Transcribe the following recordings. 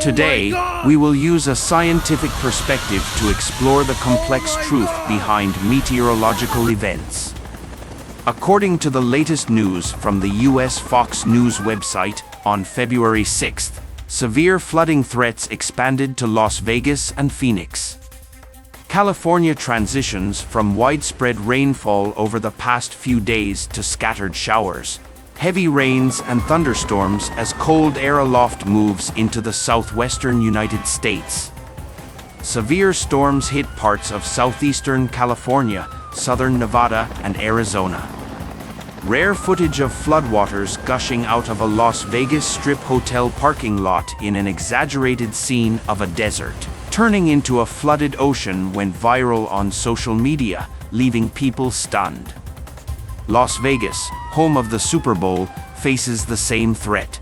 Today, we will use a scientific perspective to explore the complex truth behind meteorological events. According to the latest news from the US Fox News website on February 6th, severe flooding threats expanded to Las Vegas and Phoenix. California transitions from widespread rainfall over the past few days to scattered showers, heavy rains and thunderstorms as cold air aloft moves into the southwestern United States. Severe storms hit parts of southeastern California, southern Nevada, and Arizona. Rare footage of floodwaters gushing out of a Las Vegas Strip hotel parking lot in an exaggerated scene of a desert, turning into a flooded ocean went viral on social media, leaving people stunned. Las Vegas, home of the Super Bowl, faces the same threat.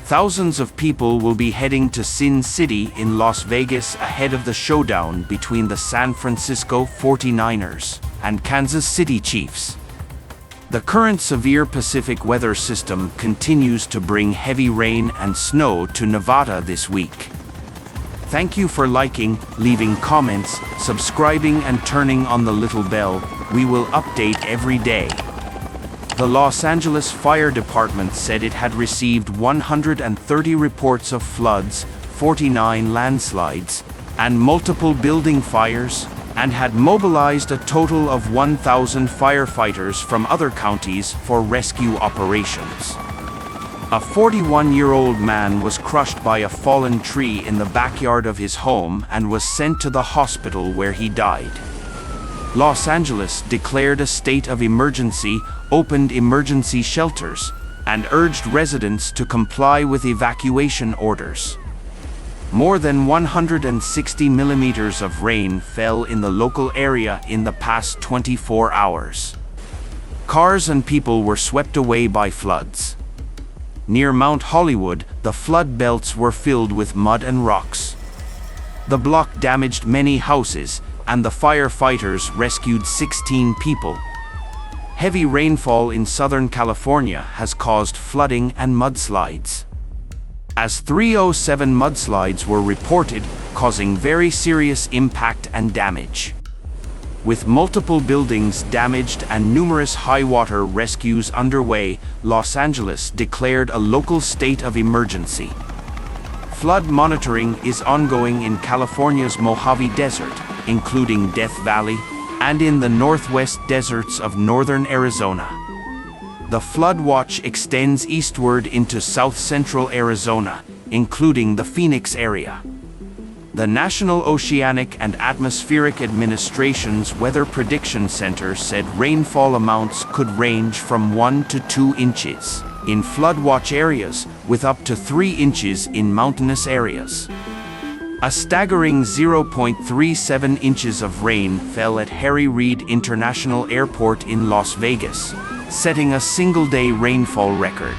Thousands of people will be heading to Sin City in Las Vegas ahead of the showdown between the San Francisco 49ers and Kansas City Chiefs. The current severe Pacific weather system continues to bring heavy rain and snow to Nevada this week. Thank you for liking, leaving comments, subscribing and turning on the little bell. We will update every day. The Los Angeles Fire Department said it had received 130 reports of floods, 49 landslides, and multiple building fires, and had mobilized a total of 1,000 firefighters from other counties for rescue operations. A 41-year-old man was crushed by a fallen tree in the backyard of his home and was sent to the hospital where he died. Los Angeles declared a state of emergency, opened emergency shelters, and urged residents to comply with evacuation orders. More than 160 millimeters of rain fell in the local area in the past 24 hours. Cars and people were swept away by floods. Near Mount Hollywood, the flood belts were filled with mud and rocks. The block damaged many houses, and the firefighters rescued 16 people. Heavy rainfall in Southern California has caused flooding and mudslides. As 307 mudslides were reported, causing very serious impact and damage. With multiple buildings damaged and numerous high-water rescues underway, Los Angeles declared a local state of emergency. Flood monitoring is ongoing in California's Mojave Desert, including Death Valley, and in the northwest deserts of northern Arizona. The flood watch extends eastward into south-central Arizona, including the Phoenix area. The National Oceanic and Atmospheric Administration's Weather Prediction Center said rainfall amounts could range from 1 to 2 inches in floodwatch areas, with up to 3 inches in mountainous areas. A staggering 0.37 inches of rain fell at Harry Reid International Airport in Las Vegas, setting a single-day rainfall record.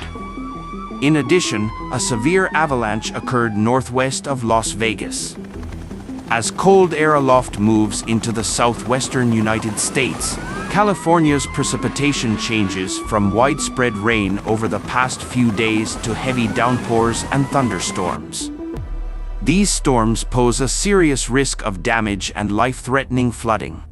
In addition, a severe avalanche occurred northwest of Las Vegas. As cold air aloft moves into the southwestern United States, California's precipitation changes from widespread rain over the past few days to heavy downpours and thunderstorms. These storms pose a serious risk of damage and life-threatening flooding.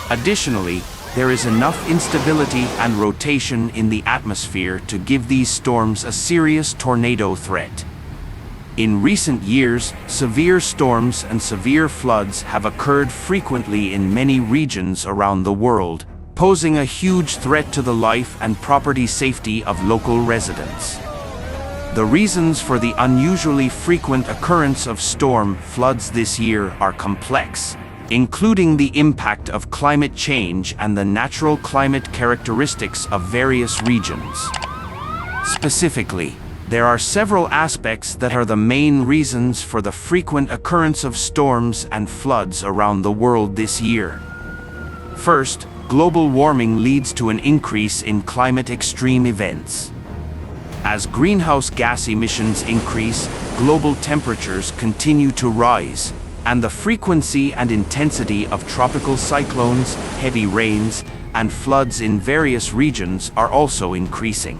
Additionally, there is enough instability and rotation in the atmosphere to give these storms a serious tornado threat. In recent years, severe storms and severe floods have occurred frequently in many regions around the world, posing a huge threat to the life and property safety of local residents. The reasons for the unusually frequent occurrence of storm floods this year are complex, including the impact of climate change and the natural climate characteristics of various regions. Specifically, there are several aspects that are the main reasons for the frequent occurrence of storms and floods around the world this year. First, global warming leads to an increase in climate extreme events. As greenhouse gas emissions increase, global temperatures continue to rise, and the frequency and intensity of tropical cyclones, heavy rains, and floods in various regions are also increasing.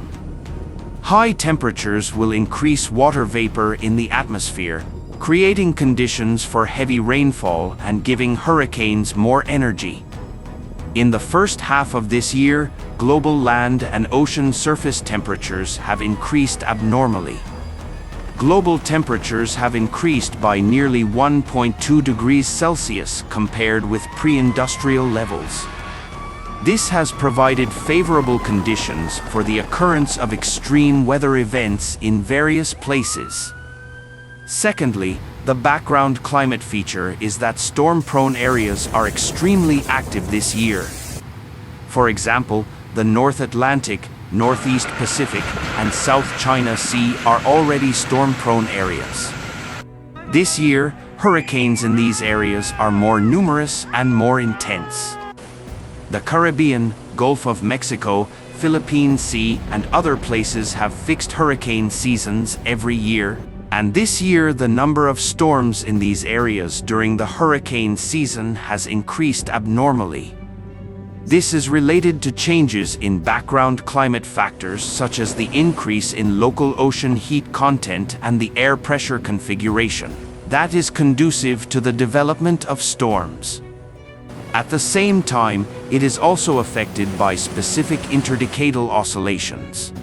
High temperatures will increase water vapor in the atmosphere, creating conditions for heavy rainfall and giving hurricanes more energy. In the first half of this year, global land and ocean surface temperatures have increased abnormally. Global temperatures have increased by nearly 1.2 degrees Celsius compared with pre-industrial levels. This has provided favorable conditions for the occurrence of extreme weather events in various places. Secondly, the background climate feature is that storm-prone areas are extremely active this year. For example, the North Atlantic, Northeast Pacific, and South China Sea are already storm-prone areas. This year, hurricanes in these areas are more numerous and more intense. The Caribbean, Gulf of Mexico, Philippine Sea, and other places have fixed hurricane seasons every year, and this year the number of storms in these areas during the hurricane season has increased abnormally. This is related to changes in background climate factors such as the increase in local ocean heat content and the air pressure configuration that is conducive to the development of storms. At the same time, it is also affected by specific interdecadal oscillations.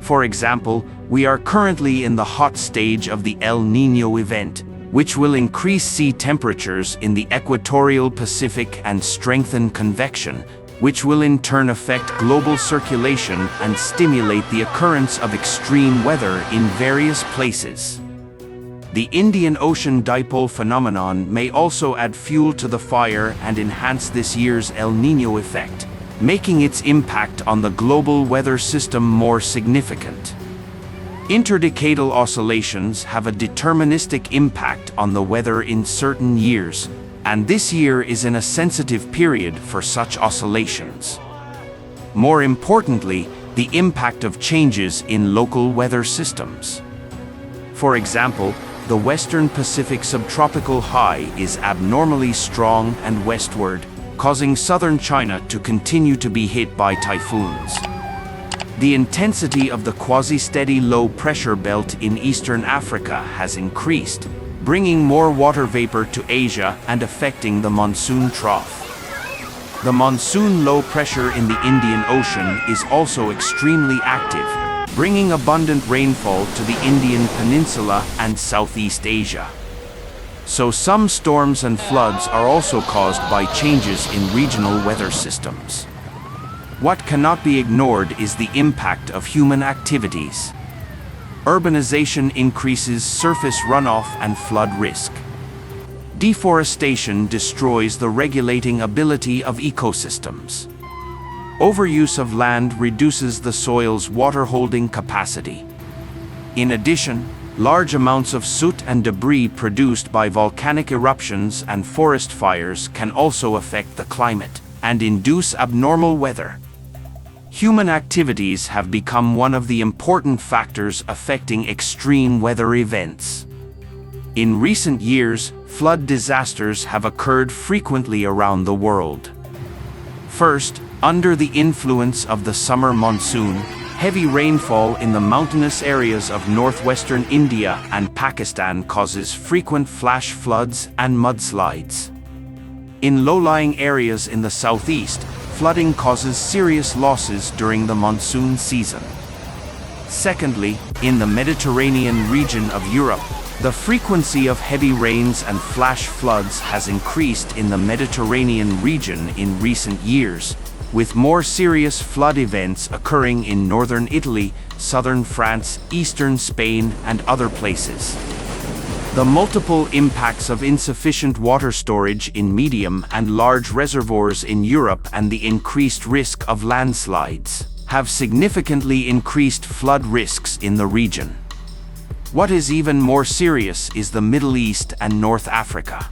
For example, we are currently in the hot stage of the El Niño event, which will increase sea temperatures in the equatorial Pacific and strengthen convection, which will in turn affect global circulation and stimulate the occurrence of extreme weather in various places. The Indian Ocean dipole phenomenon may also add fuel to the fire and enhance this year's El Niño effect, making its impact on the global weather system more significant. Interdecadal oscillations have a deterministic impact on the weather in certain years, and this year is in a sensitive period for such oscillations. More importantly, the impact of changes in local weather systems. For example, the Western Pacific subtropical high is abnormally strong and westward, causing southern China to continue to be hit by typhoons. The intensity of the quasi-steady low-pressure belt in eastern Africa has increased, bringing more water vapor to Asia and affecting the monsoon trough. The monsoon low pressure in the Indian Ocean is also extremely active, bringing abundant rainfall to the Indian Peninsula and Southeast Asia. So some storms and floods are also caused by changes in regional weather systems. What cannot be ignored is the impact of human activities. Urbanization increases surface runoff and flood risk. Deforestation destroys the regulating ability of ecosystems. Overuse of land reduces the soil's water-holding capacity. In addition, large amounts of soot and debris produced by volcanic eruptions and forest fires can also affect the climate and induce abnormal weather. Human activities have become one of the important factors affecting extreme weather events. In recent years, flood disasters have occurred frequently around the world. First, under the influence of the summer monsoon, heavy rainfall in the mountainous areas of northwestern India and Pakistan causes frequent flash floods and mudslides. In low-lying areas in the southeast, flooding causes serious losses during the monsoon season. Secondly, in the Mediterranean region of Europe, the frequency of heavy rains and flash floods has increased in the Mediterranean region in recent years, with more serious flood events occurring in northern Italy, southern France, eastern Spain, and other places. The multiple impacts of insufficient water storage in medium and large reservoirs in Europe and the increased risk of landslides have significantly increased flood risks in the region. What is even more serious is the Middle East and North Africa.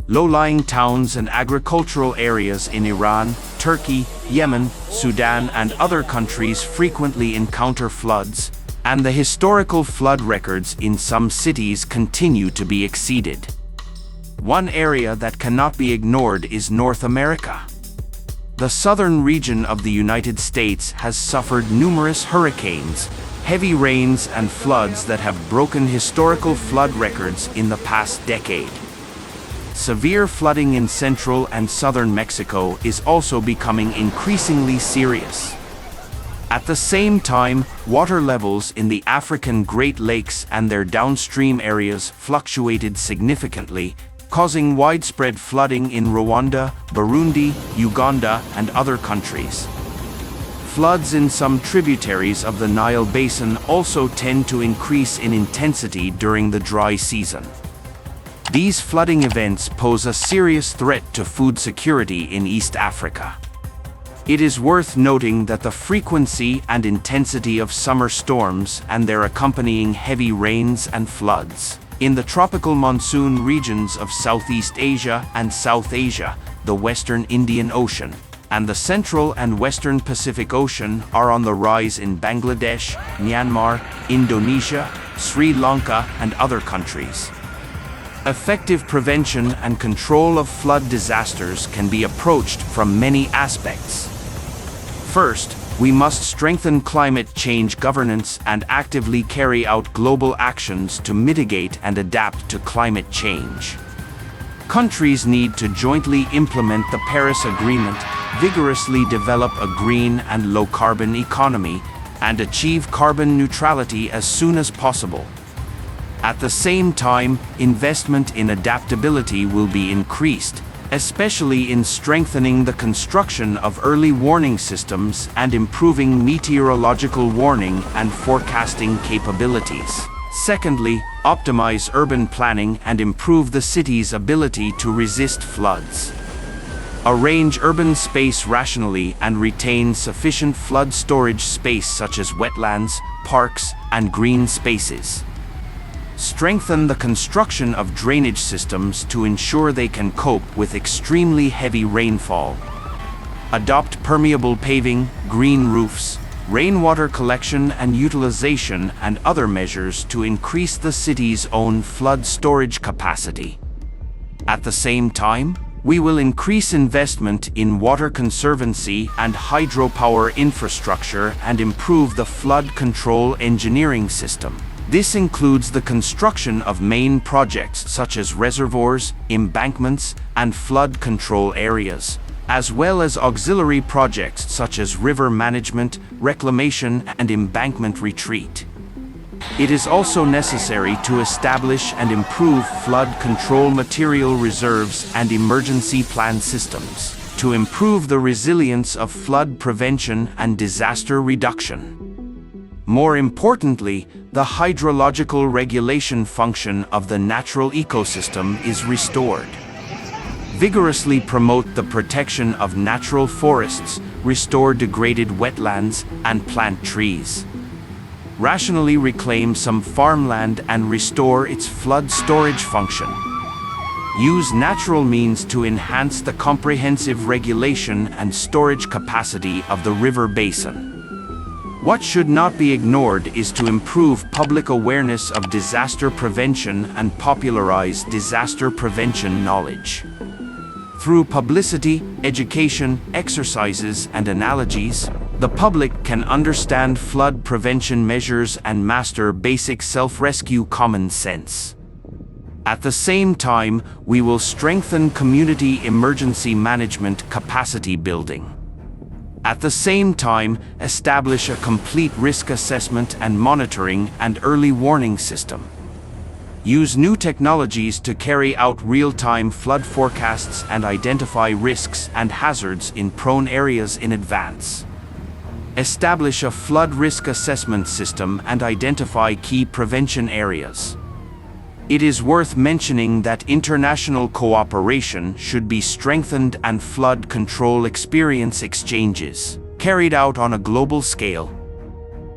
Low-lying towns and agricultural areas in Iran, Turkey, Yemen, Sudan, and other countries frequently encounter floods, and the historical flood records in some cities continue to be exceeded. One area that cannot be ignored is North America. The southern region of the United States has suffered numerous hurricanes, heavy rains, and floods that have broken historical flood records in the past decade. Severe flooding in central and southern Mexico is also becoming increasingly serious. At the same time, water levels in the African Great Lakes and their downstream areas fluctuated significantly, causing widespread flooding in Rwanda, Burundi, Uganda, and other countries. Floods in some tributaries of the Nile Basin also tend to increase in intensity during the dry season. These flooding events pose a serious threat to food security in East Africa. It is worth noting that the frequency and intensity of summer storms and their accompanying heavy rains and floods in the tropical monsoon regions of Southeast Asia and South Asia, the Western Indian Ocean, and the Central and Western Pacific Ocean are on the rise in Bangladesh, Myanmar, Indonesia, Sri Lanka, and other countries. Effective prevention and control of flood disasters can be approached from many aspects. First, we must strengthen climate change governance and actively carry out global actions to mitigate and adapt to climate change. Countries need to jointly implement the Paris Agreement, vigorously develop a green and low-carbon economy, and achieve carbon neutrality as soon as possible. At the same time, investment in adaptability will be increased, especially in strengthening the construction of early warning systems and improving meteorological warning and forecasting capabilities. Secondly, optimize urban planning and improve the city's ability to resist floods. Arrange urban space rationally and retain sufficient flood storage space such as wetlands, parks, and green spaces. Strengthen the construction of drainage systems to ensure they can cope with extremely heavy rainfall. Adopt permeable paving, green roofs, rainwater collection and utilization, and other measures to increase the city's own flood storage capacity. At the same time, we will increase investment in water conservancy and hydropower infrastructure and improve the flood control engineering system. This includes the construction of main projects such as reservoirs, embankments, and flood control areas, as well as auxiliary projects such as river management, reclamation, and embankment retreat. It is also necessary to establish and improve flood control material reserves and emergency plan systems to improve the resilience of flood prevention and disaster reduction. More importantly, the hydrological regulation function of the natural ecosystem is restored. Vigorously promote the protection of natural forests, restore degraded wetlands, and plant trees. Rationally reclaim some farmland and restore its flood storage function. Use natural means to enhance the comprehensive regulation and storage capacity of the river basin. What should not be ignored is to improve public awareness of disaster prevention and popularize disaster prevention knowledge. Through publicity, education, exercises, and analogies, the public can understand flood prevention measures and master basic self-rescue common sense. At the same time, we will strengthen community emergency management capacity building. At the same time, establish a complete risk assessment and monitoring and early warning system. Use new technologies to carry out real-time flood forecasts and identify risks and hazards in prone areas in advance. Establish a flood risk assessment system and identify key prevention areas. It is worth mentioning that international cooperation should be strengthened and flood control experience exchanges carried out on a global scale.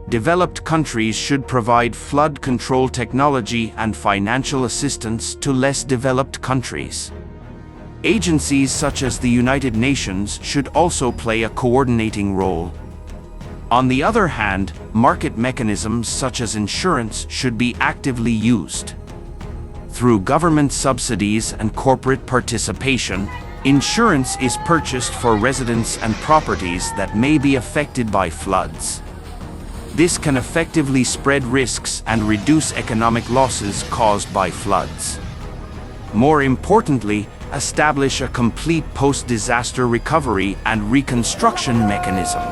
Developed countries should provide flood control technology and financial assistance to less developed countries. Agencies such as the United Nations should also play a coordinating role. On the other hand, market mechanisms such as insurance should be actively used. Through government subsidies and corporate participation, Insurance is purchased for residents and properties that may be affected by floods. This can effectively spread risks and reduce economic losses caused by floods. More importantly, establish a complete post-disaster recovery and reconstruction mechanism.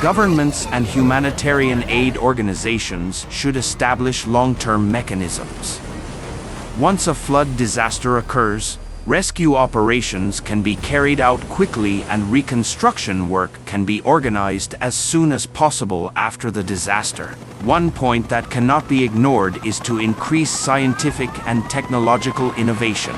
Governments and humanitarian aid organizations should establish long-term mechanisms. Once a flood disaster occurs, rescue operations can be carried out quickly and reconstruction work can be organized as soon as possible after the disaster. One point that cannot be ignored is to increase scientific and technological innovation.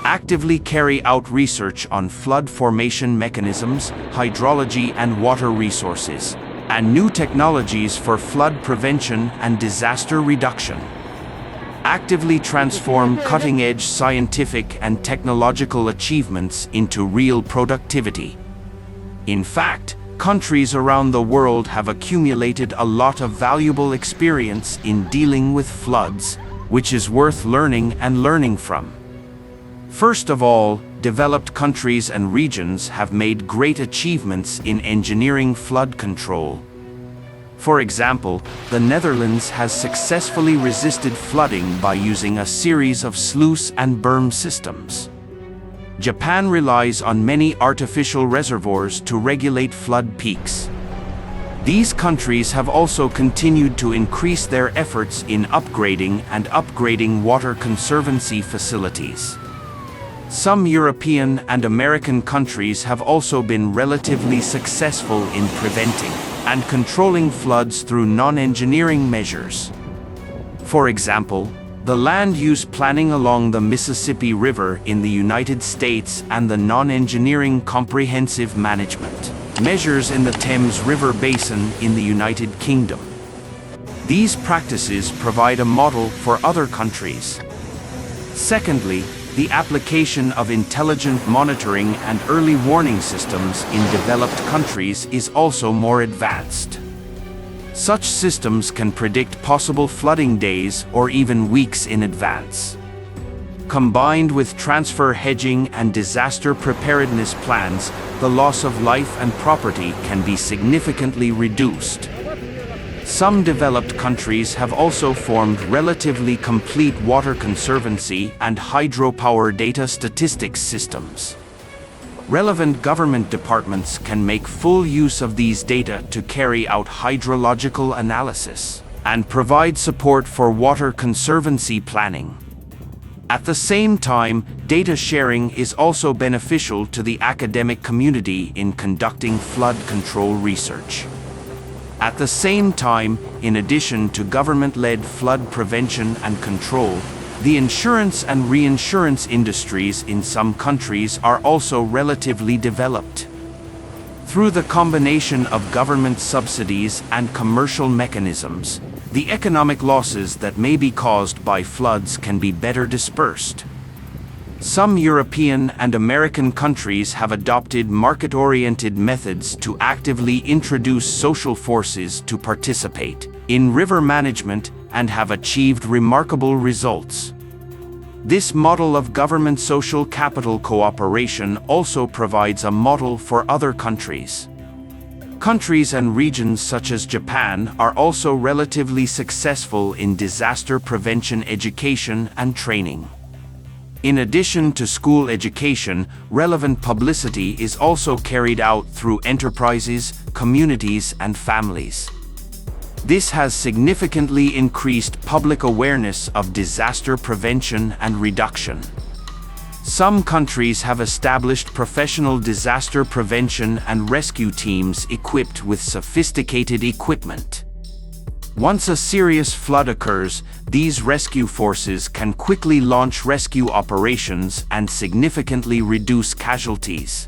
Actively carry out research on flood formation mechanisms, hydrology and water resources, and new technologies for flood prevention and disaster reduction. Actively transform cutting-edge scientific and technological achievements into real productivity. In fact, countries around the world have accumulated a lot of valuable experience in dealing with floods, which is worth learning from. First of all, developed countries and regions have made great achievements in engineering flood control. For example, the Netherlands has successfully resisted flooding by using a series of sluice and berm systems. Japan relies on many artificial reservoirs to regulate flood peaks. These countries have also continued to increase their efforts in upgrading water conservancy facilities. Some European and American countries have also been relatively successful in preventing and controlling floods through non-engineering measures. For example, the land use planning along the Mississippi River in the United States and the non-engineering comprehensive management measures in the Thames River Basin in the United Kingdom. These practices provide a model for other countries. Secondly, the application of intelligent monitoring and early warning systems in developed countries is also more advanced. Such systems can predict possible flooding days or even weeks in advance. Combined with transfer hedging and disaster preparedness plans, the loss of life and property can be significantly reduced. Some developed countries have also formed relatively complete water conservancy and hydropower data statistics systems. Relevant government departments can make full use of these data to carry out hydrological analysis and provide support for water conservancy planning. At the same time, data sharing is also beneficial to the academic community in conducting flood control research. At the same time, in addition to government-led flood prevention and control, the insurance and reinsurance industries in some countries are also relatively developed. Through the combination of government subsidies and commercial mechanisms, the economic losses that may be caused by floods can be better dispersed. Some European and American countries have adopted market-oriented methods to actively introduce social forces to participate in river management and have achieved remarkable results. This model of government social capital cooperation also provides a model for other countries. Countries and regions such as Japan are also relatively successful in disaster prevention education and training. In addition to school education, relevant publicity is also carried out through enterprises, communities, and families. This has significantly increased public awareness of disaster prevention and reduction. Some countries have established professional disaster prevention and rescue teams equipped with sophisticated equipment. Once a serious flood occurs, these rescue forces can quickly launch rescue operations and significantly reduce casualties.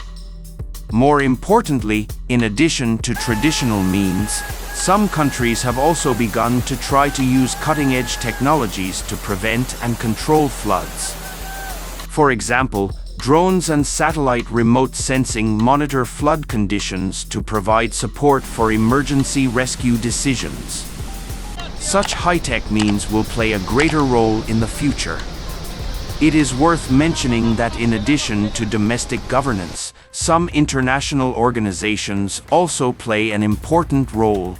More importantly, in addition to traditional means, some countries have also begun to try to use cutting-edge technologies to prevent and control floods. For example, drones and satellite remote sensing monitor flood conditions to provide support for emergency rescue decisions. Such high-tech means will play a greater role in the future. It is worth mentioning that in addition to domestic governance, some international organizations also play an important role.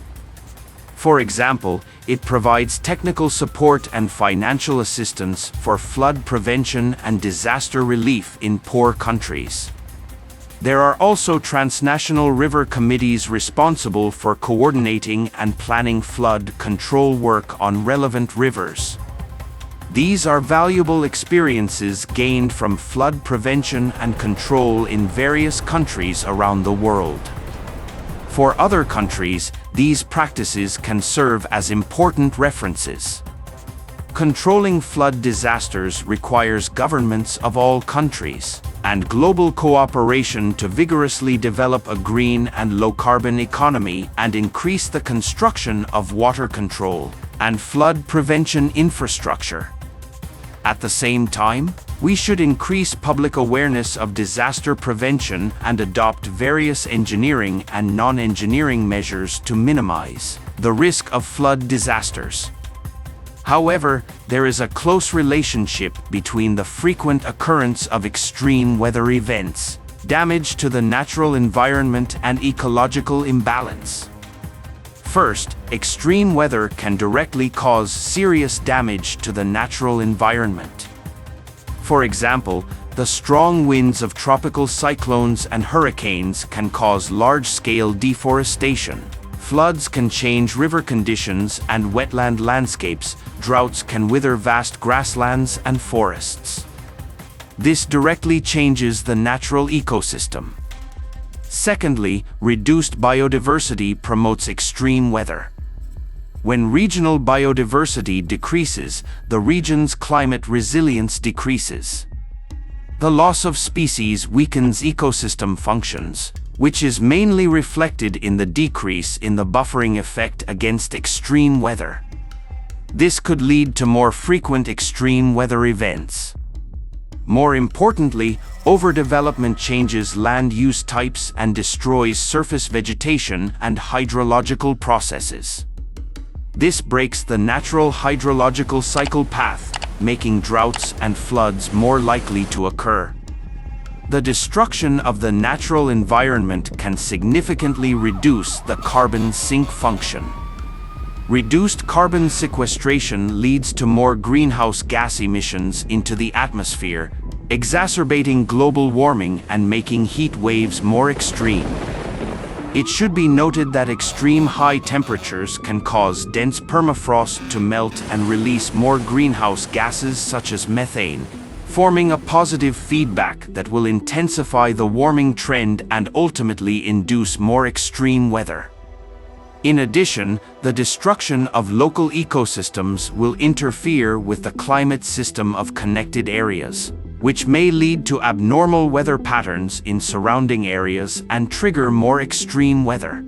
For example, it provides technical support and financial assistance for flood prevention and disaster relief in poor countries. There are also transnational river committees responsible for coordinating and planning flood control work on relevant rivers. These are valuable experiences gained from flood prevention and control in various countries around the world. For other countries, these practices can serve as important references. Controlling flood disasters requires governments of all countries and global cooperation to vigorously develop a green and low-carbon economy and increase the construction of water control and flood prevention infrastructure. At the same time, we should increase public awareness of disaster prevention and adopt various engineering and non-engineering measures to minimize the risk of flood disasters. However, there is a close relationship between the frequent occurrence of extreme weather events, damage to the natural environment, and ecological imbalance. First, extreme weather can directly cause serious damage to the natural environment. For example, the strong winds of tropical cyclones and hurricanes can cause large-scale deforestation. Floods can change river conditions and wetland landscapes. Droughts can wither vast grasslands and forests. This directly changes the natural ecosystem. Secondly, reduced biodiversity promotes extreme weather. When regional biodiversity decreases, the region's climate resilience decreases. The loss of species weakens ecosystem functions, which is mainly reflected in the decrease in the buffering effect against extreme weather. This could lead to more frequent extreme weather events. More importantly, overdevelopment changes land use types and destroys surface vegetation and hydrological processes. This breaks the natural hydrological cycle path, making droughts and floods more likely to occur. The destruction of the natural environment can significantly reduce the carbon sink function. Reduced carbon sequestration leads to more greenhouse gas emissions into the atmosphere, exacerbating global warming and making heat waves more extreme. It should be noted that extreme high temperatures can cause dense permafrost to melt and release more greenhouse gases such as methane, forming a positive feedback that will intensify the warming trend and ultimately induce more extreme weather. In addition, the destruction of local ecosystems will interfere with the climate system of connected areas, which may lead to abnormal weather patterns in surrounding areas and trigger more extreme weather.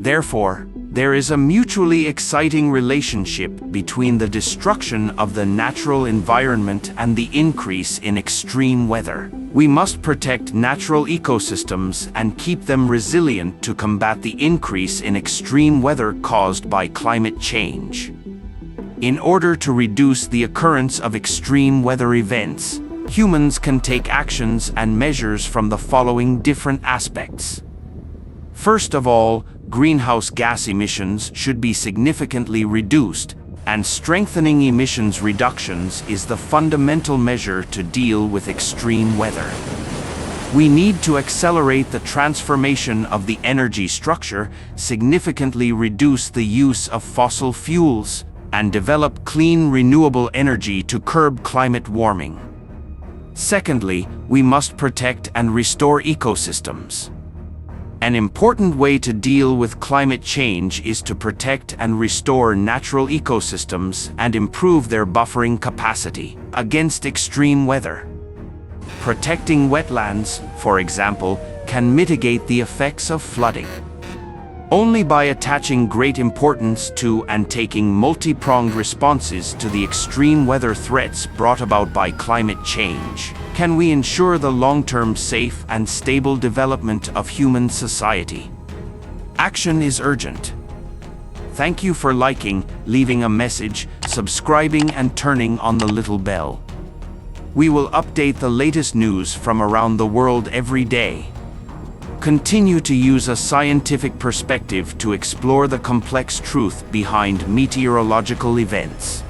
Therefore, there is a mutually exciting relationship between the destruction of the natural environment and the increase in extreme weather. We must protect natural ecosystems and keep them resilient to combat the increase in extreme weather caused by climate change. In order to reduce the occurrence of extreme weather events, humans can take actions and measures from the following different aspects. First of all, greenhouse gas emissions should be significantly reduced, and strengthening emissions reductions is the fundamental measure to deal with extreme weather. We need to accelerate the transformation of the energy structure, significantly reduce the use of fossil fuels, and develop clean renewable energy to curb climate warming. Secondly, we must protect and restore ecosystems. An important way to deal with climate change is to protect and restore natural ecosystems and improve their buffering capacity against extreme weather. Protecting wetlands, for example, can mitigate the effects of flooding. Only by attaching great importance to and taking multi-pronged responses to the extreme weather threats brought about by climate change can we ensure the long-term safe and stable development of human society. Action is urgent. Thank you for liking, leaving a message, subscribing and turning on the little bell. We will update the latest news from around the world every day. Continue to use a scientific perspective to explore the complex truth behind meteorological events.